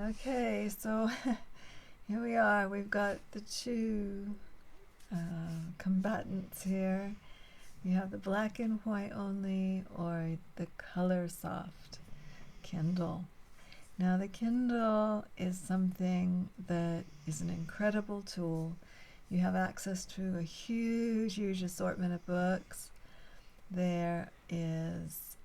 Okay, so here we are. We've got the two combatants here. We have the black and white only or the Colorsoft Kindle. Now the Kindle is something that is an incredible tool. You have access to a huge assortment of books. There is,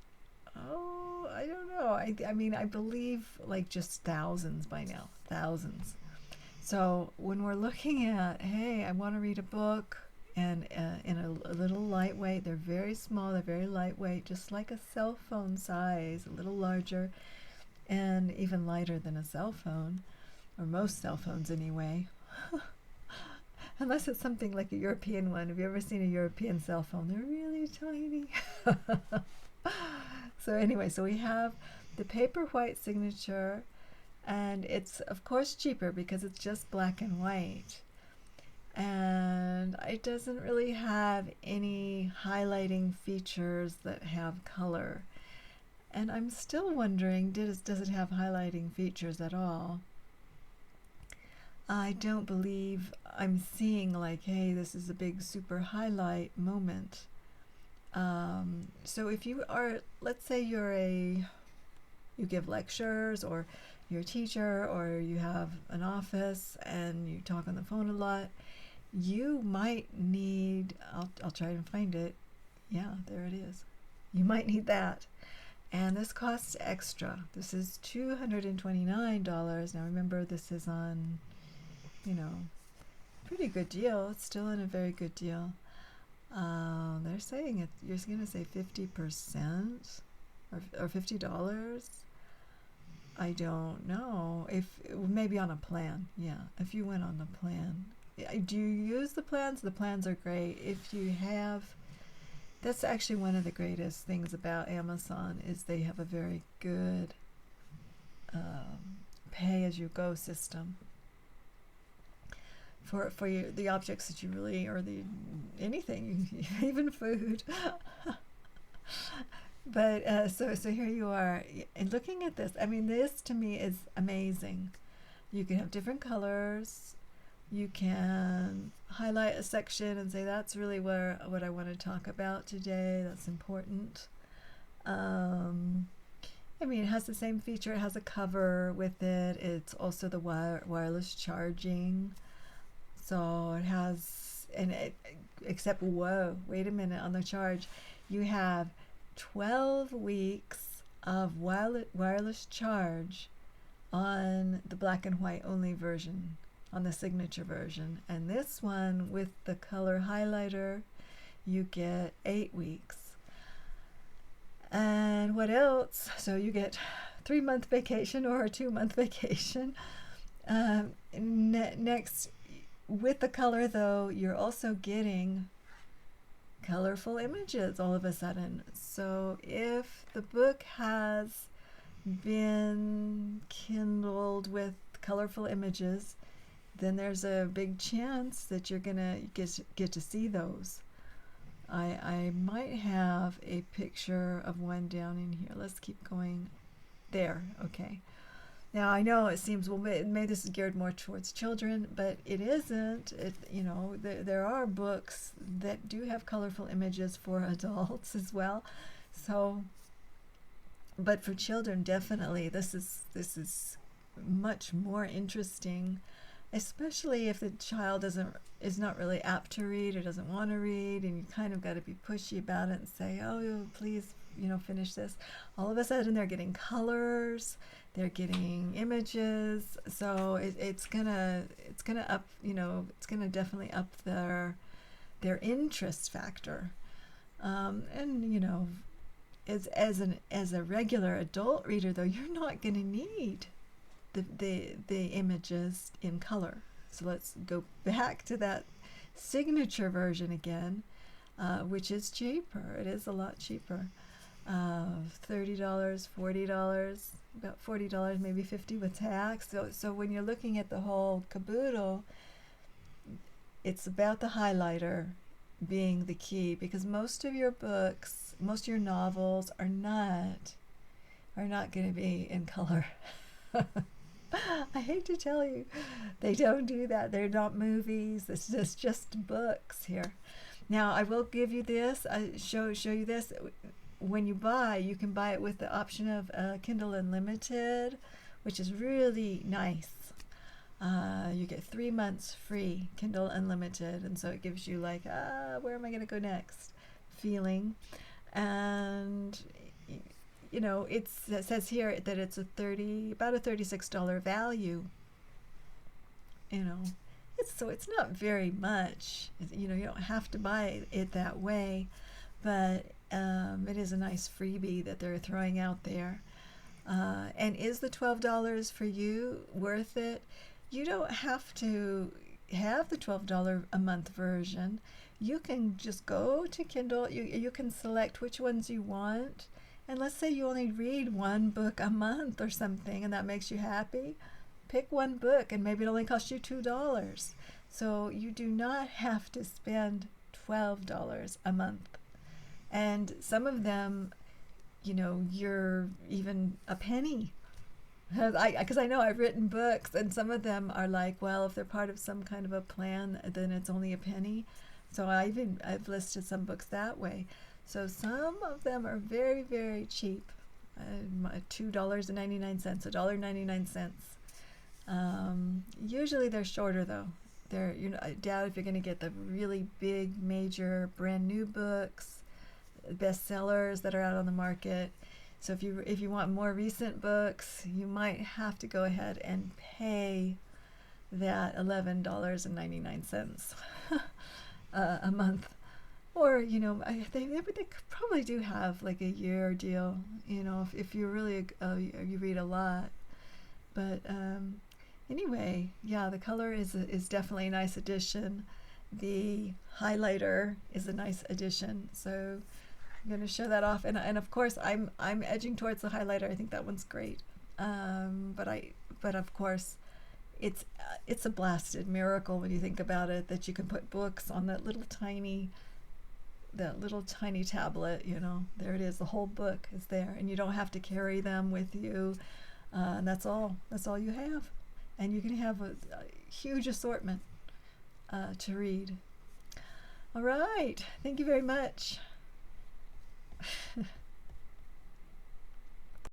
oh, I don't know. I mean, I believe like just thousands by now, thousands. So when we're looking at, hey, I want to read a book and in a little lightweight, they're very small, they're very lightweight, just like a cell phone size, a little larger and even lighter than a cell phone, or most cell phones anyway. Unless it's something like a European one. Have you ever seen a European cell phone? They're really tiny. So anyway, so we have the paper white signature, and it's of course cheaper because it's just black and white. And it doesn't really have any highlighting features that have color. And I'm still wondering, does it have highlighting features at all? I don't believe I'm seeing like, hey, this is a big super highlight moment. So if you are, let's say you give lectures, or you're a teacher, or you have an office and you talk on the phone a lot, you might need, I'll try and find it. Yeah, there it is. You might need that. And this costs extra. This is $229. Now remember, this is on, pretty good deal. It's still in a very good deal. They're saying you're going to say 50% or $50. I don't know. If maybe on a plan. Yeah, if you went on the plan. Do you use the plans? The plans are great. If you have, that's actually one of the greatest things about Amazon is they have a very good pay-as-you-go system for the objects that you really, or anything, even food. But so here you are, and looking at this. I mean, this to me is amazing. You can have different colors. You can highlight a section and say that's really what I want to talk about today. That's important. I mean, it has the same feature. It has a cover with it. It's also the wireless charging. So it has, except, whoa, wait a minute, on the charge, you have 12 weeks of wireless charge on the black and white only version, on the signature version. And this one with the color highlighter, you get 8 weeks. And what else? So you get 3-month vacation or a 2-month vacation. Next, with the color though, you're also getting colorful images all of a sudden. So if the book has been kindled with colorful images, then there's a big chance that you're gonna get to see those. I might have a picture of one down in here. Let's keep going. There, okay. Now I know it seems, well, maybe this is geared more towards children, but it isn't. There are books that do have colorful images for adults as well. So, but for children, definitely, this is much more interesting, especially if the child is not really apt to read or doesn't want to read, and you kind of got to be pushy about it and say, oh, please, finish this. All of a sudden, they're getting colors. They're getting images, so it's gonna up, it's gonna definitely up their interest factor, and as a regular adult reader though, you're not gonna need the images in color. So let's go back to that signature version again, which is cheaper. It is a lot cheaper. $30, $40, about $40, maybe $50 with tax. So when you're looking at the whole caboodle, it's about the highlighter being the key, because most of your books, most of your novels are not going to be in color. I hate to tell you, they don't do that. They're not movies. This is just books here. Now I will give you this. I show you this. When you buy, you can buy it with the option of Kindle Unlimited, which is really nice. You get 3 months free Kindle Unlimited, and so it gives you like, where am I going to go next feeling. And you know, it says here that it's about a $36 value. You know, it's not very much. You know, you don't have to buy it that way, but it is a nice freebie that they're throwing out there. And is the $12 for you worth it? You don't have to have the $12 a month version. You can just go to Kindle. You can select which ones you want. And let's say you only read one book a month or something, and that makes you happy. Pick one book, and maybe it only costs you $2. So you do not have to spend $12 a month. And some of them, you know, you're even a penny. Because I know I've written books, and some of them are like, well, if they're part of some kind of a plan, then it's only a penny. So I've listed some books that way. So some of them are very, very cheap. $2.99, $1.99. Usually they're shorter though. I doubt if you're going to get the really big, major, brand new books, bestsellers that are out on the market. So if you want more recent books, you might have to go ahead and pay that $11.99 a month. Or, you know, they probably do have like a year deal, you know, if you're really, you read a lot. But anyway, yeah, the color is definitely a nice addition. The highlighter is a nice addition. So I'm going to show that off. And of course, I'm edging towards the highlighter. I think that one's great. But of course, it's a blasted miracle when you think about it, that you can put books on that little tiny tablet. You know, there it is, the whole book is there, and you don't have to carry them with you, and that's all you have, and you can have a huge assortment to read. All right, thank you very much.